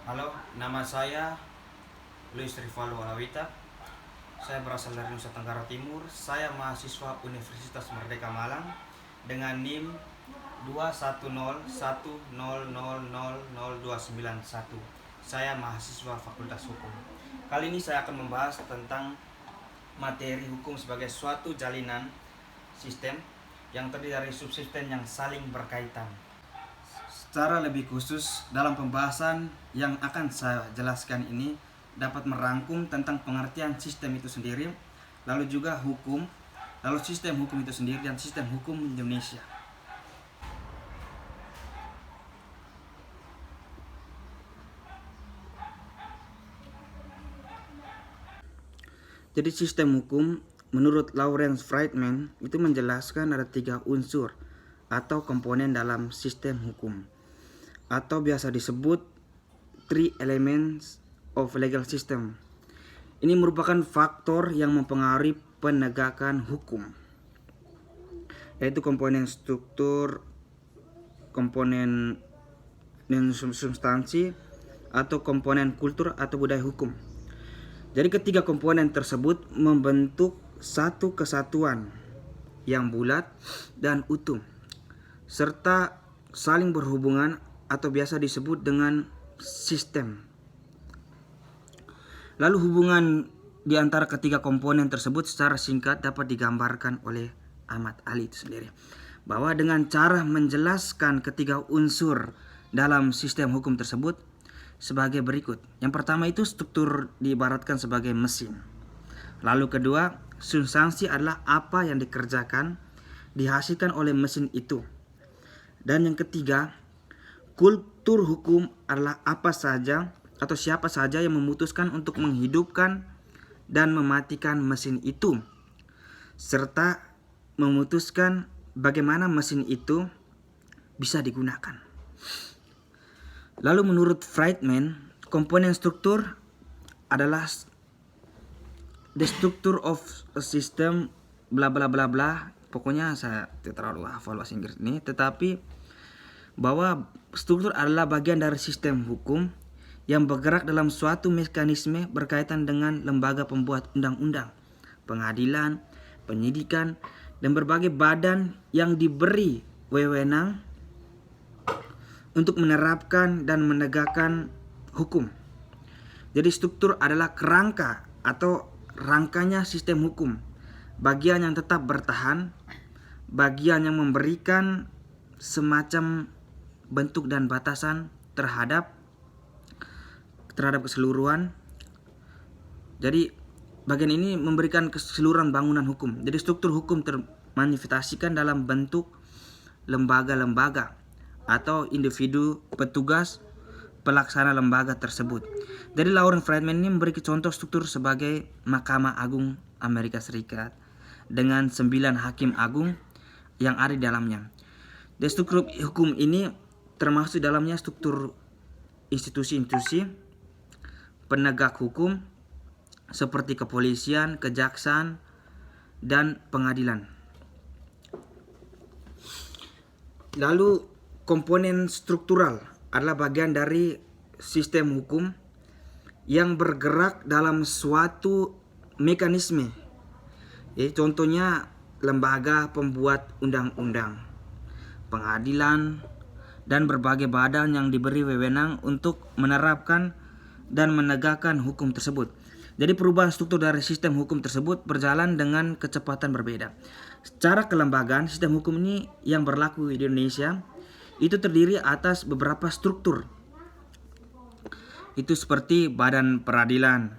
Halo, nama saya Luis Rivaldo Alawita. Saya berasal dari Nusa Tenggara Timur. Saya mahasiswa Universitas Merdeka Malang dengan NIM 21010000291. Saya mahasiswa Fakultas Hukum. Kali ini saya akan membahas tentang materi hukum sebagai suatu jalinan sistem yang terdiri dari subsistem yang saling berkaitan. Secara lebih khusus, dalam pembahasan yang akan saya jelaskan ini dapat merangkum tentang pengertian sistem itu sendiri, lalu juga hukum, lalu sistem hukum itu sendiri dan sistem hukum Indonesia. Jadi sistem hukum menurut Lawrence Friedman itu menjelaskan ada 3 unsur atau komponen dalam sistem hukum, atau biasa disebut three elements of legal system. Ini merupakan faktor yang mempengaruhi penegakan hukum, yaitu komponen struktur, komponen substansi, atau komponen kultur atau budaya hukum. Jadi ketiga komponen tersebut membentuk satu kesatuan yang bulat dan utuh, serta saling berhubungan atau biasa disebut dengan sistem. Lalu hubungan di antara ketiga komponen tersebut secara singkat dapat digambarkan oleh Ahmad Ali itu sendiri, bahwa dengan cara menjelaskan ketiga unsur dalam sistem hukum tersebut sebagai berikut. Yang pertama itu struktur diibaratkan sebagai mesin. Lalu kedua, substansi adalah apa yang dikerjakan, dihasilkan oleh mesin itu. Dan yang ketiga, kultur hukum adalah apa saja atau siapa saja yang memutuskan untuk menghidupkan dan mematikan mesin itu, serta memutuskan bagaimana mesin itu bisa digunakan. Lalu menurut Friedman, komponen struktur adalah the structure of a system bla bla bla bla. Pokoknya saya tidak terlalu hafal bahasa Inggris ini, tetapi bahwa struktur adalah bagian dari sistem hukum yang bergerak dalam suatu mekanisme berkaitan dengan lembaga pembuat undang-undang, pengadilan, penyidikan, dan berbagai badan yang diberi wewenang untuk menerapkan dan menegakkan hukum. Jadi struktur adalah kerangka atau rangkanya sistem hukum, bagian yang tetap bertahan, bagian yang memberikan semacam bentuk dan batasan terhadap keseluruhan. Jadi bagian ini memberikan keseluruhan bangunan hukum. Jadi struktur hukum termanifestasikan dalam bentuk lembaga-lembaga atau individu petugas pelaksana lembaga tersebut. Jadi Lawrence Friedman ini memberi contoh struktur sebagai Mahkamah Agung Amerika Serikat dengan 9 hakim agung yang ada di dalamnya. Dan struktur hukum ini termasuk dalamnya struktur institusi-institusi penegak hukum seperti kepolisian, kejaksaan, dan pengadilan. Lalu komponen struktural adalah bagian dari sistem hukum yang bergerak dalam suatu mekanisme. Contohnya lembaga pembuat undang-undang, pengadilan, dan berbagai badan yang diberi wewenang untuk menerapkan dan menegakkan hukum tersebut. Jadi perubahan struktur dari sistem hukum tersebut berjalan dengan kecepatan berbeda. Secara kelembagaan, sistem hukum ini yang berlaku di Indonesia itu terdiri atas beberapa struktur. Itu seperti badan peradilan,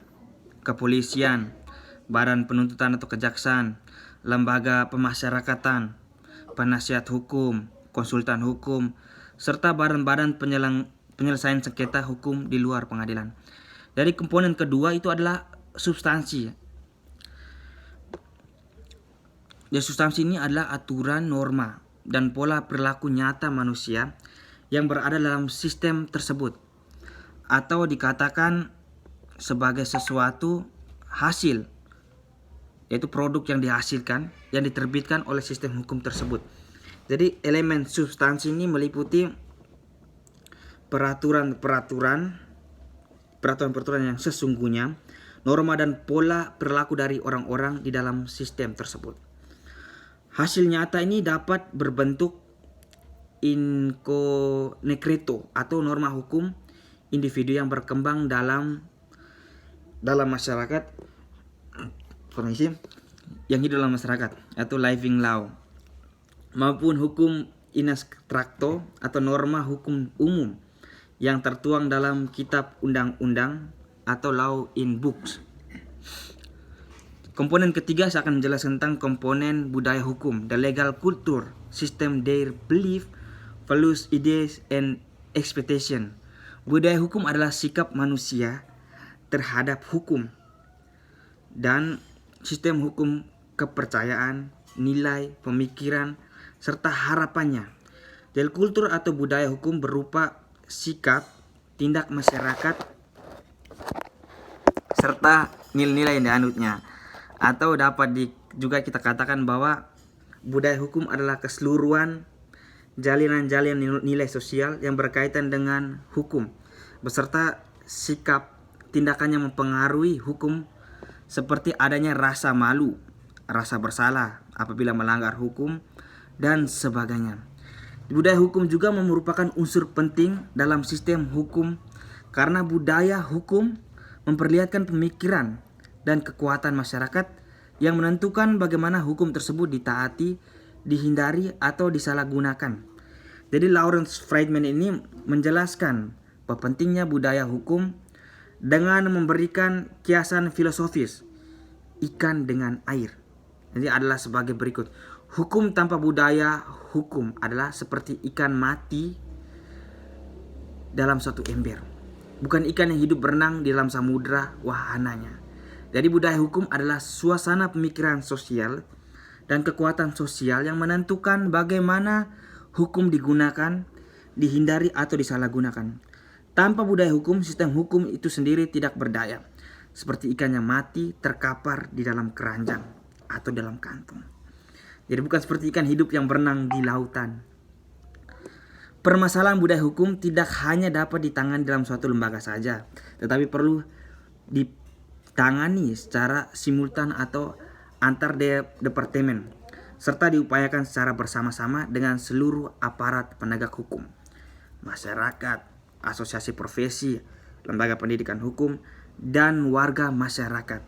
kepolisian, badan penuntutan atau kejaksaan, lembaga pemasyarakatan, penasihat hukum, konsultan hukum, serta badan-badan penyelesaian sengketa hukum di luar pengadilan. Dari komponen kedua itu adalah substansi. Dan substansi ini adalah aturan, norma, dan pola perilaku nyata manusia yang berada dalam sistem tersebut, atau dikatakan sebagai sesuatu hasil, yaitu produk yang dihasilkan, yang diterbitkan oleh sistem hukum tersebut. Jadi elemen substansi ini meliputi peraturan-peraturan peraturan-peraturan yang sesungguhnya, norma dan pola perilaku dari orang-orang di dalam sistem tersebut. Hasil nyata ini dapat berbentuk incognito atau norma hukum individu yang berkembang dalam masyarakat, yang hidup dalam masyarakat atau living law, maupun hukum in abstracto atau norma hukum umum yang tertuang dalam kitab undang-undang atau law in books. Komponen ketiga saya akan menjelaskan tentang komponen budaya hukum, the legal culture, system, their belief, values, ideas, and expectation. Budaya hukum adalah sikap manusia terhadap hukum dan sistem hukum, kepercayaan, nilai, pemikiran, serta harapannya. Del kultur atau budaya hukum berupa sikap, tindak masyarakat, serta nilai-nilai yang dianutnya. Atau dapat juga kita katakan bahwa budaya hukum adalah keseluruhan jalinan-jalinan nilai sosial yang berkaitan dengan hukum, beserta sikap tindakannya mempengaruhi hukum, seperti adanya rasa malu, rasa bersalah apabila melanggar hukum, dan sebagainya. Budaya hukum juga merupakan unsur penting dalam sistem hukum karena budaya hukum memperlihatkan pemikiran dan kekuatan masyarakat yang menentukan bagaimana hukum tersebut ditaati, dihindari, atau disalahgunakan. Jadi Lawrence Friedman ini menjelaskan bahwa pentingnya budaya hukum dengan memberikan kiasan filosofis ikan dengan air. Jadi adalah sebagai berikut. Hukum tanpa budaya hukum adalah seperti ikan mati dalam suatu ember. Bukan ikan yang hidup berenang di dalam samudra wahananya. Jadi budaya hukum adalah suasana pemikiran sosial dan kekuatan sosial yang menentukan bagaimana hukum digunakan, dihindari, atau disalahgunakan. Tanpa budaya hukum, sistem hukum itu sendiri tidak berdaya. Seperti ikan yang mati terkapar di dalam keranjang atau dalam kantung. Jadi bukan seperti ikan hidup yang berenang di lautan. Permasalahan budaya hukum tidak hanya dapat ditangani dalam suatu lembaga saja, tetapi perlu ditangani secara simultan atau antar departemen, serta diupayakan secara bersama-sama dengan seluruh aparat penegak hukum, masyarakat, asosiasi profesi, lembaga pendidikan hukum, dan warga masyarakat.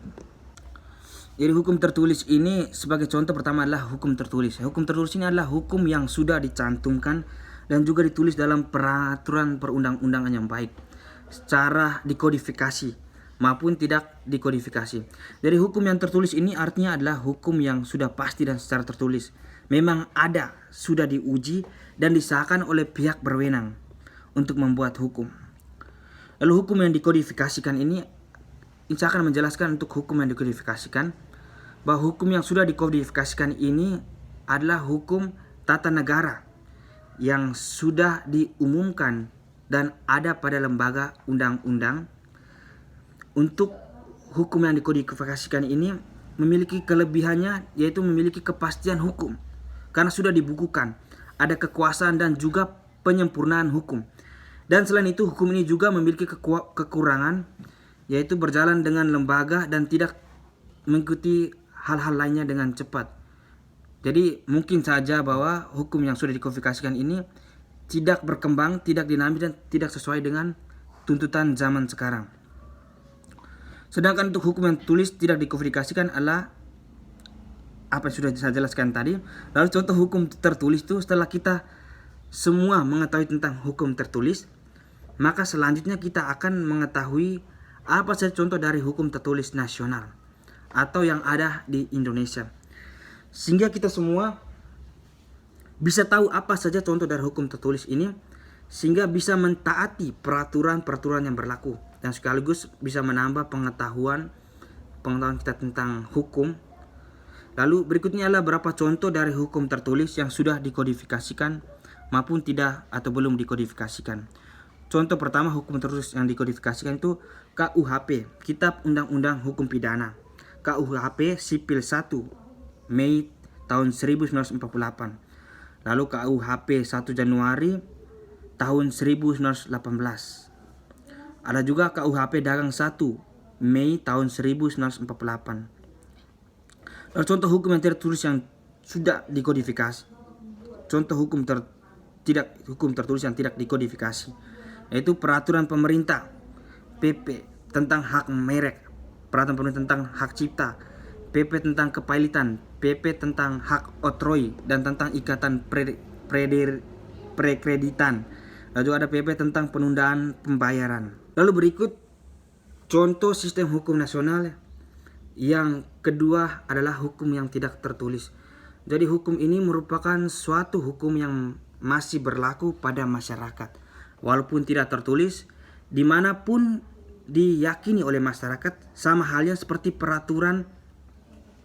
Jadi hukum tertulis ini sebagai contoh pertama adalah hukum tertulis. Hukum tertulis ini adalah hukum yang sudah dicantumkan dan juga ditulis dalam peraturan perundang-undangan yang baik secara dikodifikasi maupun tidak dikodifikasi. Jadi hukum yang tertulis ini artinya adalah hukum yang sudah pasti dan secara tertulis. Memang ada, sudah diuji dan disahkan oleh pihak berwenang untuk membuat hukum. Lalu hukum yang dikodifikasikan ini, saya akan menjelaskan untuk hukum yang dikodifikasikan, bahwa hukum yang sudah dikodifikasikan ini adalah hukum tata negara yang sudah diumumkan dan ada pada lembaga undang-undang. Untuk hukum yang dikodifikasikan ini memiliki kelebihannya, yaitu memiliki kepastian hukum karena sudah dibukukan, ada kekuasaan dan juga penyempurnaan hukum. Dan selain itu hukum ini juga memiliki kekurangan, yaitu berjalan dengan lembaga dan tidak mengikuti hal-hal lainnya dengan cepat. Jadi mungkin saja bahwa hukum yang sudah dikodifikasikan ini tidak berkembang, tidak dinamis, dan tidak sesuai dengan tuntutan zaman sekarang. Sedangkan untuk hukum yang tulis tidak dikodifikasikan adalah apa yang sudah saya jelaskan tadi. Lalu contoh hukum tertulis itu, setelah kita semua mengetahui tentang hukum tertulis, maka selanjutnya kita akan mengetahui apa saja contoh dari hukum tertulis nasional atau yang ada di Indonesia. Sehingga kita semua bisa tahu apa saja contoh dari hukum tertulis ini, sehingga bisa mentaati peraturan-peraturan yang berlaku dan sekaligus bisa menambah pengetahuan kita tentang hukum. Lalu berikutnya adalah beberapa contoh dari hukum tertulis yang sudah dikodifikasikan maupun tidak atau belum dikodifikasikan. Contoh pertama hukum tertulis yang dikodifikasikan itu KUHP, Kitab Undang-Undang Hukum Pidana. KUHP Sipil 1 Mei tahun 1948. Lalu KUHP 1 Januari tahun 1918. Ada juga KUHP Dagang 1 Mei tahun 1948. Lalu contoh hukum yang tidak tertulis yang sudah dikodifikasi. Contoh hukum tertulis yang tidak dikodifikasi, yaitu peraturan pemerintah PP tentang hak merek, peraturan pemerintah tentang hak cipta, PP tentang kepailitan, PP tentang hak oktroy dan tentang ikatan prekreditan. Lalu juga ada PP tentang penundaan pembayaran. Lalu berikut contoh sistem hukum nasional. Yang kedua adalah hukum yang tidak tertulis. Jadi hukum ini merupakan suatu hukum yang masih berlaku pada masyarakat, walaupun tidak tertulis, dimanapun diyakini oleh masyarakat, sama halnya seperti peraturan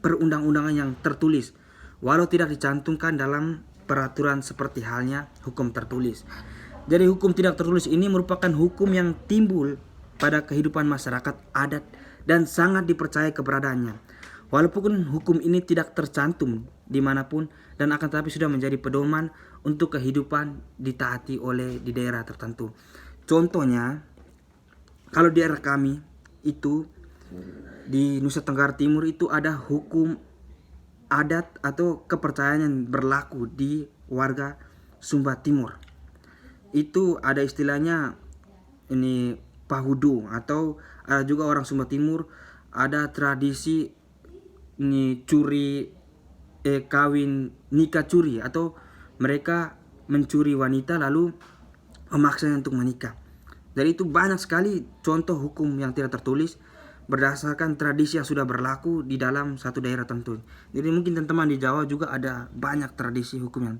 perundang-undangan yang tertulis, walau tidak dicantumkan dalam peraturan seperti halnya hukum tertulis. Jadi hukum tidak tertulis ini merupakan hukum yang timbul pada kehidupan masyarakat adat dan sangat dipercaya keberadaannya, walaupun hukum ini tidak tercantum dimanapun dan akan tetapi sudah menjadi pedoman untuk kehidupan ditaati oleh di daerah tertentu. Contohnya, kalau di daerah kami itu di Nusa Tenggara Timur itu ada hukum adat atau kepercayaan yang berlaku di warga Sumba Timur. Itu ada istilahnya ini pahudu, atau ada juga orang Sumba Timur ada tradisi ini kawin nikah curi, atau mereka mencuri wanita lalu memaksanya untuk menikah. Jadi itu banyak sekali contoh hukum yang tidak tertulis berdasarkan tradisi yang sudah berlaku di dalam satu daerah tertentu. Jadi mungkin teman-teman di Jawa juga ada banyak tradisi hukum yang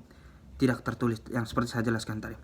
tidak tertulis yang seperti saya jelaskan tadi.